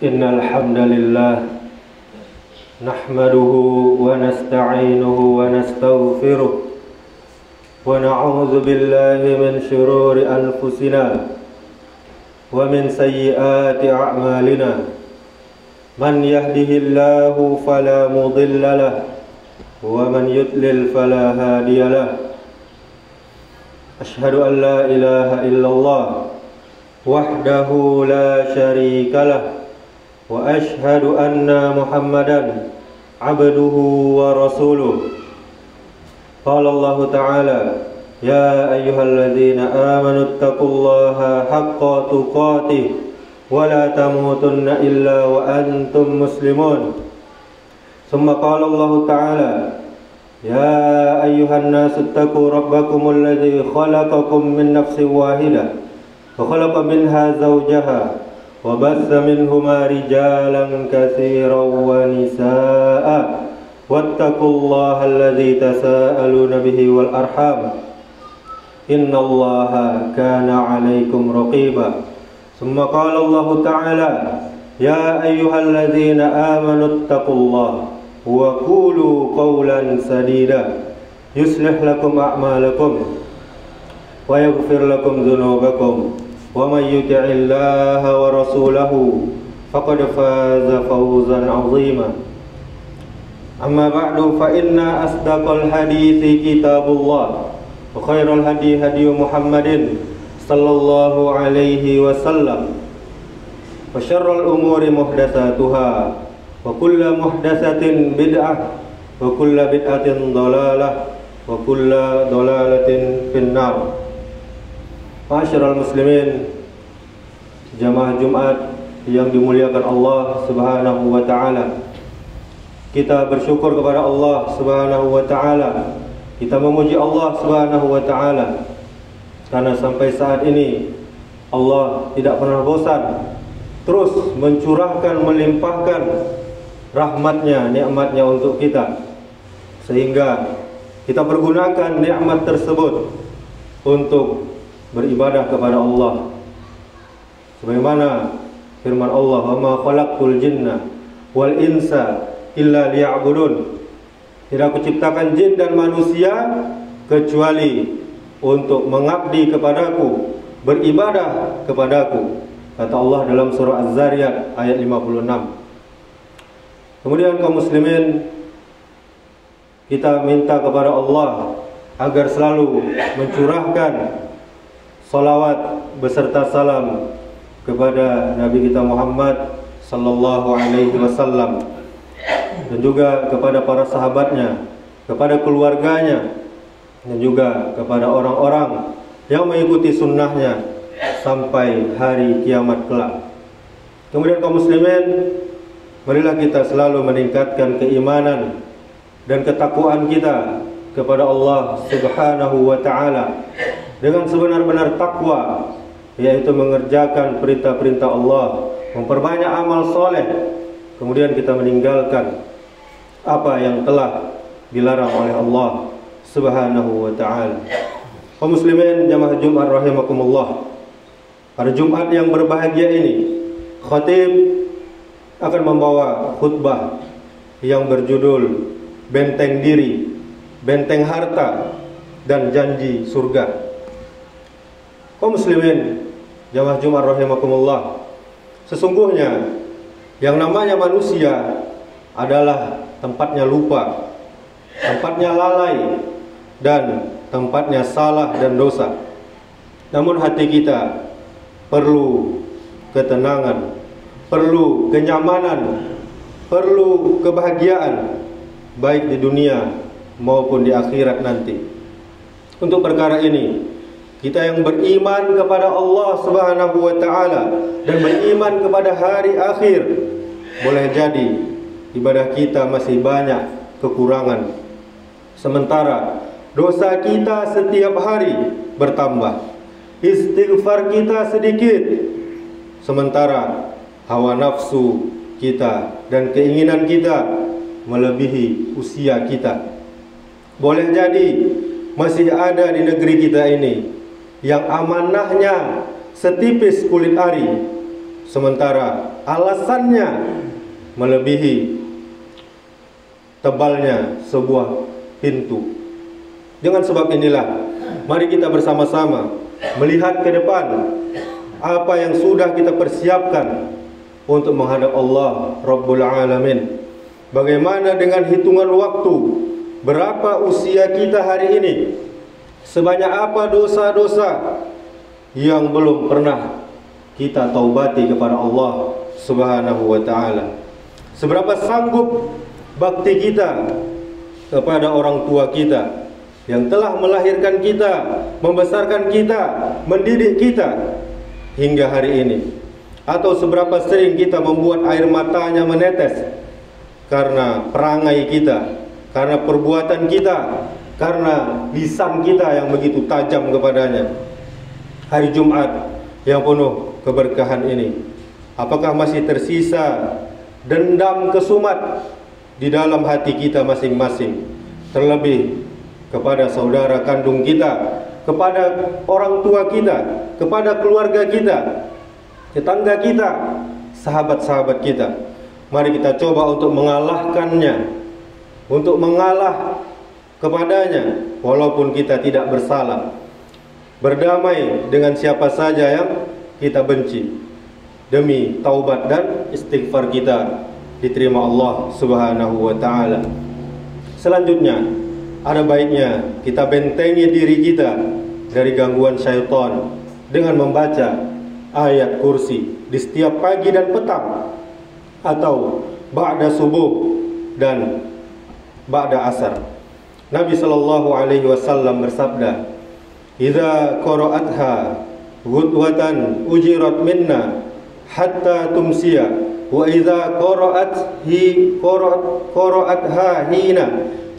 Innal hamdalillah nahmaduhu wa nasta'inuhu wa nastaghfiruh wa na'udzu billahi min shururi anfusina wa min sayyiati a'malina. Man yahdihillahu fala mudilla lahu wa man yudlil fala hadiya lahu. Ashhadu an la ilaha illallah wahdahu la syarika lah wa ashhadu anna Muhammadan abduhu wa rasuluh. Qala Allah Ta'ala, ya ayyuhalladzina amanu taqullaha haqqa tuqatih wa la tamutunna illa wa antum muslimun. Summa qala Allah Ta'ala, ya ayyuhan nasu taqu rabbakumul ladzi khalaqakum min nafsin wahidah wa khalaqa minha zawjaha wa bassa minhuma rijalan katsiran wa nisaa'a wattaqullaha alladzi tasaaluna bihi wal arham innallaha kana 'alaikum raqiba. Summa qala Allah Ta'ala, ya ayyuhalladzina amanu taqullaha wa qulu qawlan sadida yuslih lakum a'malakum wa yaghfir lakum dhunubakum wa may yuti'illaha wa rasulahu faqad faza fawzan 'azima. Amma ba'du, fa inna asdaqal hadithi kitabullah wa khairal hadi hadi Muhammadin sallallahu alaihi wasallam wa syarrul umuri muhdatsatuha wa kullu muhdatsatin bid'ah wa kullu bid'atin dhalalah wa kullu dhalalatin finnar. Ma'asyiral muslimin, jamaah Jumat yang dimuliakan Allah Subhanahu wa taala. Kita bersyukur kepada Allah Subhanahu wa taala. Kita memuji Allah Subhanahu wa taala karena sampai saat ini Allah tidak pernah bosan terus mencurahkan, melimpahkan rahmatnya, nikmatnya untuk kita, sehingga kita pergunakan nikmat tersebut untuk beribadah kepada Allah. Sebagaimana firman Allah, wa ma khalaqtul jinna wal insa illa liya'budun. Tidak aku ciptakan jin dan manusia kecuali untuk mengabdi kepadaku, beribadah kepadaku, kata Allah dalam surah Az-Zariyat ayat 56. Kemudian kaum muslimin, kita minta kepada Allah agar selalu mencurahkan salawat beserta salam kepada Nabi kita Muhammad sallallahu alaihi wasallam, dan juga kepada para sahabatnya, kepada keluarganya, dan juga kepada orang-orang yang mengikuti sunnahnya sampai hari kiamat kelak. Kemudian kaum muslimin, marilah kita selalu meningkatkan keimanan dan ketakwaan kita kepada Allah Subhanahu wa taala dengan sebenar-benar takwa, yaitu mengerjakan perintah-perintah Allah, memperbanyak amal soleh, kemudian kita meninggalkan apa yang telah dilarang oleh Allah Subhanahu wa taala. Kaum muslimin jamaah Jumat rahimakumullah, pada Jumat yang berbahagia ini, khatib akan membawa khutbah yang berjudul Benteng Diri, Benteng Harta, dan Janji Surga. Kaum muslimin jamaah Jumat rahimakumullah, sesungguhnya yang namanya manusia adalah tempatnya lupa, tempatnya lalai, dan tempatnya salah dan dosa. Namun hati kita perlu ketenangan, perlu kenyamanan, perlu kebahagiaan, baik di dunia maupun di akhirat nanti. Untuk perkara ini, kita yang beriman kepada Allah Subhanahu wa taala dan beriman kepada hari akhir, boleh jadi ibadah kita masih banyak kekurangan, sementara dosa kita setiap hari bertambah, istighfar kita sedikit, sementara hawa nafsu kita dan keinginan kita melebihi usia kita. Boleh jadi masih ada di negeri kita ini yang amanahnya setipis kulit ari, sementara alasannya melebihi tebalnya sebuah pintu. Dengan sebab inilah, mari kita bersama-sama melihat ke depan apa yang sudah kita persiapkan untuk menghadap Allah Rabbul Alamin. Bagaimana dengan hitungan waktu? Berapa usia kita hari ini? Sebanyak apa dosa-dosa yang belum pernah kita taubati kepada Allah Subhanahu wa ta'ala? Seberapa sanggup bakti kita kepada orang tua kita yang telah melahirkan kita, membesarkan kita, mendidik kita hingga hari ini? Atau seberapa sering kita membuat air matanya menetes karena perangai kita, karena perbuatan kita, karena lisan kita yang begitu tajam kepadanya. Hari Jumat yang penuh keberkahan ini, apakah masih tersisa dendam kesumat di dalam hati kita masing-masing, terlebih kepada saudara kandung kita, kepada orang tua kita, kepada keluarga kita, tetangga kita, sahabat-sahabat kita? Mari kita coba untuk mengalahkannya, untuk mengalah kepadanya walaupun kita tidak bersalah. Berdamai dengan siapa saja yang kita benci, demi taubat dan istighfar kita diterima Allah Subhanahu wa ta'ala. Selanjutnya, ada baiknya kita bentengi diri kita dari gangguan syaitan dengan membaca ayat kursi di setiap pagi dan petang, atau ba'da subuh dan ba'da asar. Nabi sallallahu alaihi wasallam bersabda, "Idza qara'atha ghudwatan ujirat minna hatta tumsiya, wa idza qara'atha hina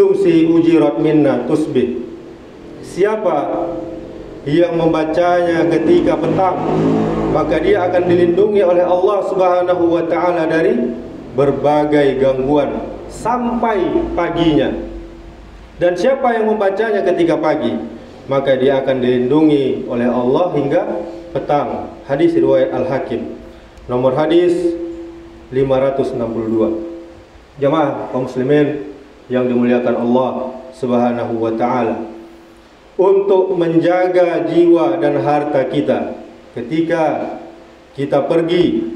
tumsi ujirat minna tusbih." Siapa yang membacanya ketika petang, maka dia akan dilindungi oleh Allah Subhanahu wa ta'ala dari berbagai gangguan sampai paginya. Dan siapa yang membacanya ketika pagi, maka dia akan dilindungi oleh Allah hingga petang. Hadis riwayat Al-Hakim, nomor hadis 562. Jamaah kaum muslimin yang dimuliakan Allah Subhanahu wa ta'ala, untuk menjaga jiwa dan harta kita ketika kita pergi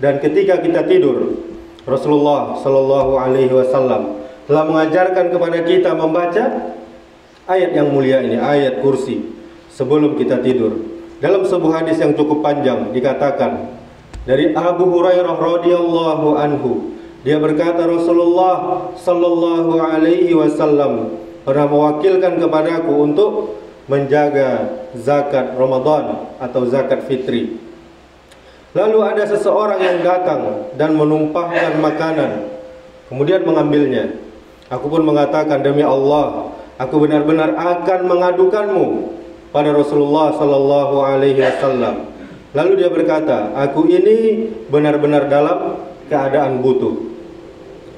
dan ketika kita tidur, Rasulullah sallallahu alaihi wasallam telah mengajarkan kepada kita membaca ayat yang mulia ini, ayat kursi, sebelum kita tidur. Dalam sebuah hadis yang cukup panjang dikatakan dari Abu Hurairah radhiyallahu anhu, dia berkata, Rasulullah sallallahu alaihi wasallam pernah mewakilkan kepadaku untuk menjaga zakat Ramadan atau zakat fitri. Lalu ada seseorang yang datang dan menumpahkan makanan, kemudian mengambilnya. Aku pun mengatakan, demi Allah, aku benar-benar akan mengadukanmu pada Rasulullah sallallahu alaihi wasallam. Lalu dia berkata, aku ini benar-benar dalam keadaan butuh.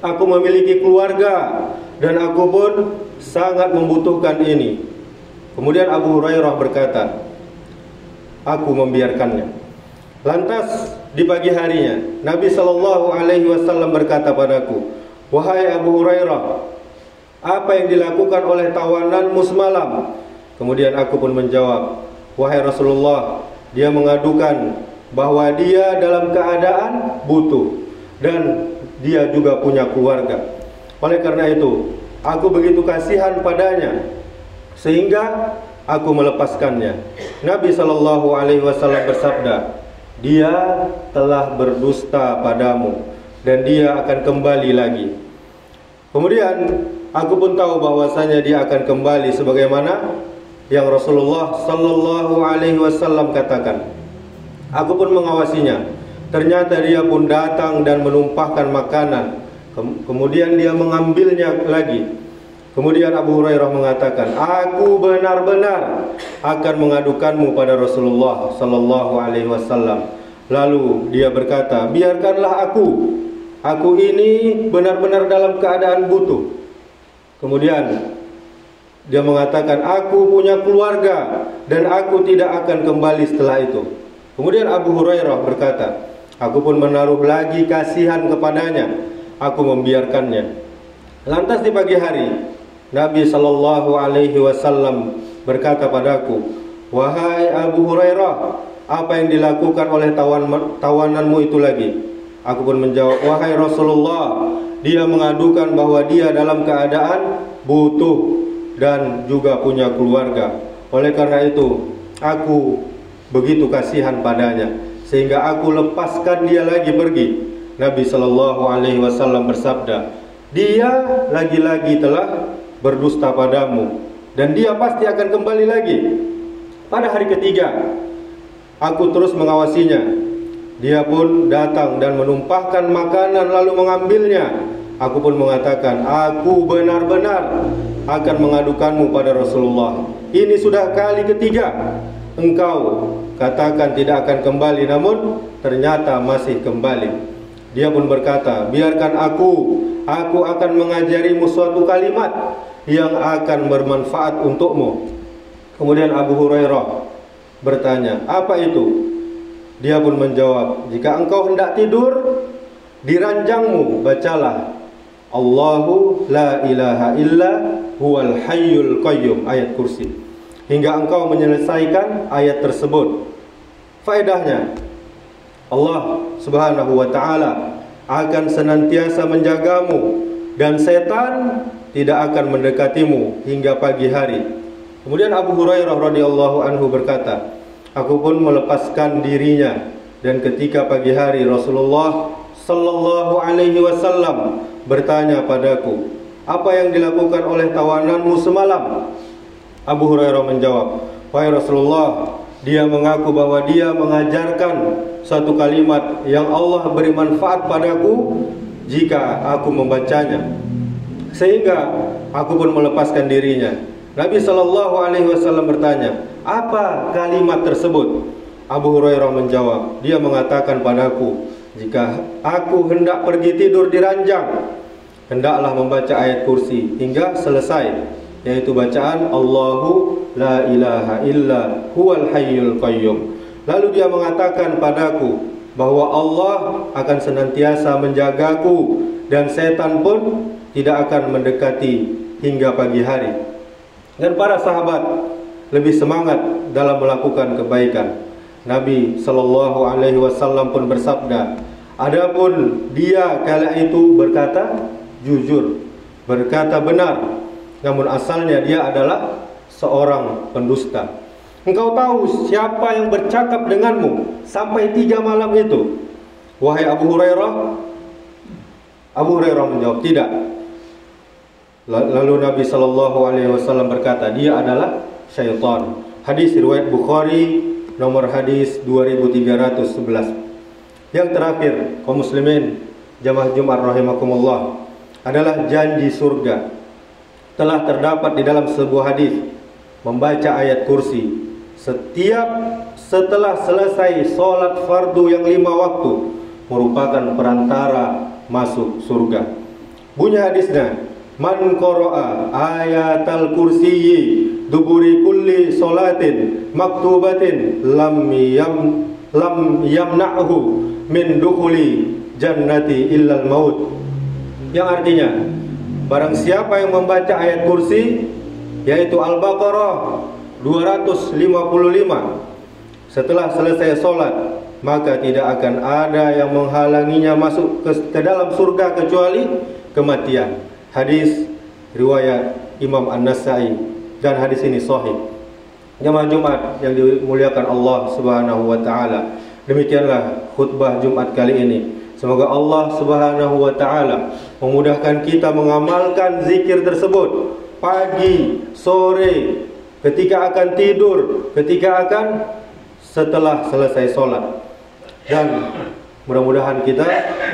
Aku memiliki keluarga dan aku pun sangat membutuhkan ini. Kemudian Abu Hurairah berkata, aku membiarkannya. Lantas di pagi harinya Nabi sallallahu alaihi wasallam berkata padaku, wahai Abu Hurairah, apa yang dilakukan oleh tawananmu semalam? Kemudian aku pun menjawab, wahai Rasulullah, dia mengadukan bahwa dia dalam keadaan butuh dan dia juga punya keluarga. Oleh karena itu, aku begitu kasihan padanya sehingga aku melepaskannya. Nabi sallallahu alaihi wasallam bersabda, dia telah berdusta padamu dan dia akan kembali lagi. Kemudian aku pun tahu bahwasanya dia akan kembali sebagaimana yang Rasulullah sallallahu alaihi wasallam katakan. Aku pun mengawasinya. Ternyata dia pun datang dan menumpahkan makanan. Kemudian dia mengambilnya lagi. Kemudian Abu Hurairah mengatakan, aku benar-benar akan mengadukanmu pada Rasulullah sallallahu alaihi wasallam. Lalu dia berkata, biarkanlah aku ini benar-benar dalam keadaan butuh. Kemudian dia mengatakan, aku punya keluarga dan aku tidak akan kembali setelah itu. Kemudian Abu Hurairah berkata, aku pun menaruh lagi kasihan kepadanya, aku membiarkannya. Lantas di pagi hari, Nabi Shallallahu Alaihi Wasallam berkata padaku, wahai Abu Hurairah, apa yang dilakukan oleh tawananmu itu lagi? Aku pun menjawab, wahai Rasulullah, dia mengadukan bahwa dia dalam keadaan butuh dan juga punya keluarga. Oleh karena itu, aku begitu kasihan padanya, sehingga aku lepaskan dia lagi pergi. Nabi Shallallahu Alaihi Wasallam bersabda, dia lagi-lagi telah berdusta padamu, dan dia pasti akan kembali lagi. Pada hari ketiga, aku terus mengawasinya. Dia pun datang dan menumpahkan makanan lalu mengambilnya. Aku pun mengatakan, aku benar-benar akan mengadukanmu pada Rasulullah. Ini sudah kali ketiga engkau katakan tidak akan kembali, namun ternyata masih kembali. Dia pun berkata, biarkan aku akan mengajarimu suatu kalimat yang akan bermanfaat untukmu. Kemudian Abu Hurairah bertanya, apa itu? Dia pun menjawab, jika engkau hendak tidur, di ranjangmu bacalah Allahu la ilaha illa huwal hayyul qayyum, ayat kursi, hingga engkau menyelesaikan ayat tersebut. Faedahnya, Allah subhanahu wa ta'ala akan senantiasa menjagamu dan setan tidak akan mendekatimu hingga pagi hari. Kemudian Abu Hurairah radhiyallahu anhu berkata, aku pun melepaskan dirinya, dan ketika pagi hari Rasulullah sallallahu alaihi wasallam bertanya padaku, apa yang dilakukan oleh tawananmu semalam? Abu Hurairah menjawab, wahai Rasulullah, dia mengaku bahwa dia mengajarkan satu kalimat yang Allah beri manfaat padaku jika aku membacanya, sehingga aku pun melepaskan dirinya. Nabi Shallallahu Alaihi Wasallam bertanya, apa kalimat tersebut? Abu Hurairah menjawab, dia mengatakan padaku, jika aku hendak pergi tidur di ranjang, hendaklah membaca ayat kursi hingga selesai, yaitu bacaan Allahu la ilaha illa huwal hayyul qayyum. Lalu dia mengatakan padaku bahwa Allah akan senantiasa menjagaku dan setan pun tidak akan mendekati hingga pagi hari. Dan para sahabat lebih semangat dalam melakukan kebaikan. Nabi Shallallahu Alaihi Wasallam pun bersabda, adapun dia kala itu berkata jujur, berkata benar, namun asalnya dia adalah seorang pendusta. Engkau tahu siapa yang bercakap denganmu sampai 3 malam itu, wahai Abu Hurairah? Abu Hurairah menjawab, tidak. Lalu Nabi Shallallahu Alaihi Wasallam berkata, dia adalah syaitan. Hadis riwayat Bukhari, nomor hadis 2311. Yang terakhir, kaum muslimin jamaah Jumat rahimakumullah, adalah janji surga. Telah terdapat di dalam sebuah hadis, membaca ayat kursi setelah selesai sholat fardu yang 5 waktu merupakan perantara masuk surga. Bunyi hadisnya, man qara'a ayatal kursiyyi duburi kulli sholatin maktubatin lam yamna'hu min dukhuli jannati illal maut. Yang artinya, barang siapa yang membaca ayat kursi, yaitu Al-Baqarah 255 setelah selesai sholat, maka tidak akan ada yang menghalanginya masuk ke dalam surga kecuali kematian. Hadis riwayat Imam An-Nasai, dan hadis ini sahih. Jamaah Jumat yang dimuliakan Allah Subhanahu wa taala, demikianlah khutbah Jumat kali ini. Semoga Allah Subhanahu wa taala memudahkan kita mengamalkan zikir tersebut pagi, sore, ketika akan tidur, ketika akan setelah selesai sholat, dan mudah-mudahan kita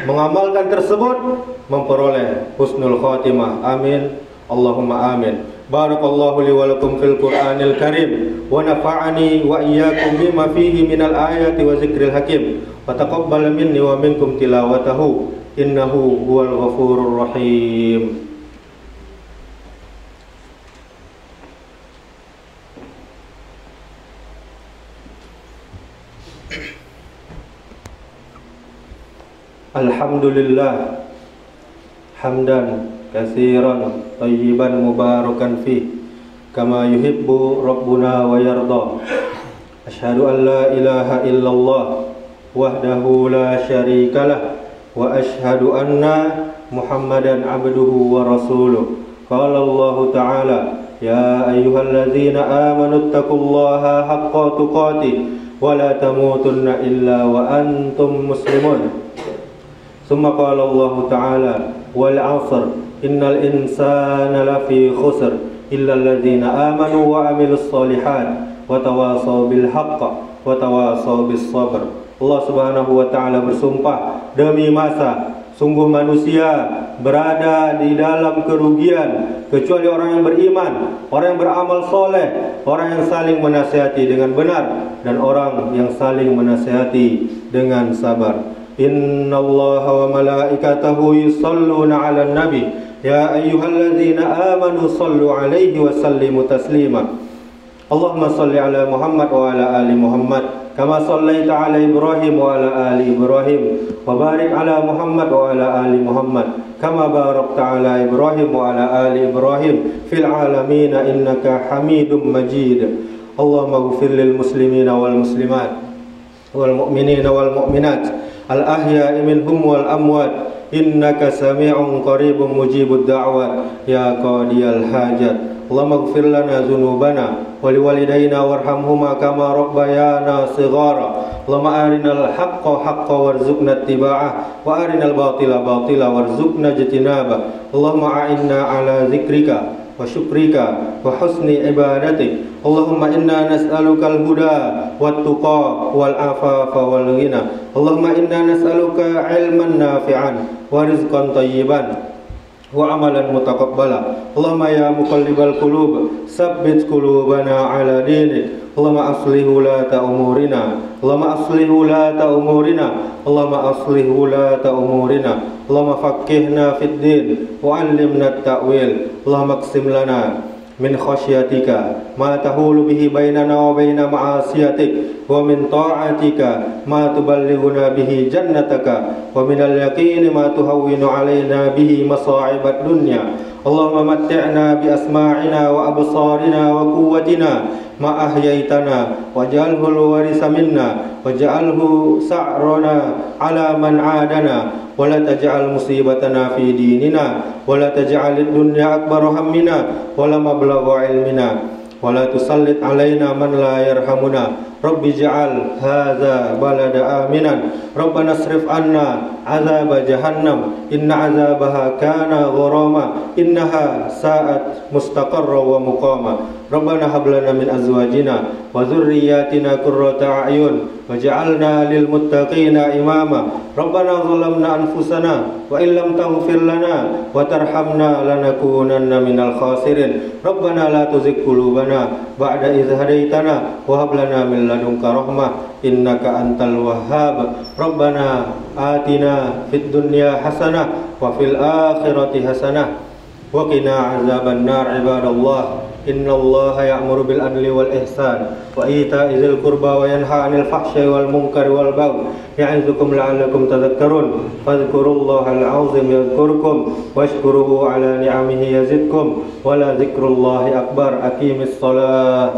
mengamalkan tersebut memperoleh husnul khatimah. Amin, Allahumma amin. Barakallahu li wa lakum fil Qur'anil Karim, wa nafa'ani wa iyyakum bima fihi minal ayati wa zikril hakim, wa taqabbal minni wa minkum tilawatahu, innahu huwal ghafurur rahim. Alhamdulillah hamdan katsiran thayyiban mubarakan fih kama yuhibbu rabbuna wa yarda. Asyhadu an la ilaha illallah wahdahu la syarikalah wa asyhadu anna Muhammadan abduhu wa rasuluh. Qala Allah Ta'ala, ya ayyuhalladzina amanu taqullaha haqqa tuqatih wa la tamutunna illa wa antum muslimun. Summa qala Allah Ta'ala, wal 'asr innal insana lafi khusr illa alladzina amanu wa amilus solihat wa tawasaw bil haqq wa tawasaw bis sabr. Allah Subhanahu wa Ta'ala bersumpah, demi masa sungguh manusia berada di dalam kerugian kecuali orang yang beriman, orang yang beramal soleh, orang yang saling menasihati dengan benar, dan orang yang saling menasihati dengan sabar. Innallaha wa malaikatahu yusalluna 'alan nabi ya ayyuhalladzina amanu sallu 'alaihi wa sallimu taslima. Allahumma salli ala Muhammad wa ala ali Muhammad kama sallaita ala Ibrahim wa ala ali Ibrahim wa barik ala Muhammad wa ala ali Muhammad kama barakta ala Ibrahim wa ala ali Ibrahim fil alamin innaka Hamidum Majid. Allahumma ighfir lil muslimina wal muslimat wal mu'minina wal mu'minat al ahya'i minhum wal amwat innaka sami'un qaribun mujibud da'wat ya qadiyal hajat. Allahumma ighfir lana dhunubana wa liwalidayna warhamhuma kama rabbayana shighara. Allahumma arinal haqqa haqqan warzuqna ittiba'ah wa arinal batila batila warzuqna ijtinabah. Allahumma a'inna ala zikrika wa syukrika wa husni ibadatik. Allahumma inna nas'aluka al-huda wat-tuqa wal-afafa wal-ghina. Allahumma inna nas'aluka ilman nafi'an wa rizqan tayyiban wa amalan mutaqabbala. Allahumma ya muqallibal qulub tsabbit qulubana ala dinik. Allahumma aslih wulata umurina. Allahumma aslih wulata umurina. Allahumma aslih wulata umurina. Allahumma faqqihna fid din wa 'allimna at-ta'wil. Allahumma aqsim lana min khasyatika ma tahulu bihi bainana wa baina ma'asiyatik wa min ta'atika ma tuballighuna bihi jannataka wa minal yaqini ma tuhawwinu alaina bihi masa'ibad dunya. Allahumma matti'na bi asma'ina wa absarina wa quwwatina ma ahyaitana waj'alhu al-warisa minna waj'alhu sa'rana ala man 'adana wa la taj'al musibatana fi dinina wa la taj'al ad-dunya akbar hammina wa la mablagha ilmina wa la tusallit alaina man la yarhamuna. Rabbi ja'al hadza balada aminan. Rabbana asrif anna azaba jahannam inna azabaha kana gharama innaha sa'at mustaqarra wa muqama. Rabbana hab lana min azwajina wa dhurriyyatina qurrata a'yun waj'alna lil muttaqina imama. Rabbana zalamna anfusana wa illam taghfir lana wa tarhamna lanakunanna minal khasirin. Rabbana la tuzigh qulubana ba'da idh hadaitana wa hab lana min ladunka rahmah innaka antal wahhab. Rabbana atina fid dunya hasanah wa fil akhirati hasanah wa qina azaban nar. Ibadallah, innallaha ya'muru bil adli wal ihsan wa ita'i dzil qurba wa yanha 'anil fahsya'i wal munkari wal baghi ya'izukum la'allakum tadhakkarun. Fadhkurullahal 'azim yadhkurkum washkuruhu 'ala ni'amihi yazidkum wa la dzikrullahi akbar. Aqimis shalah.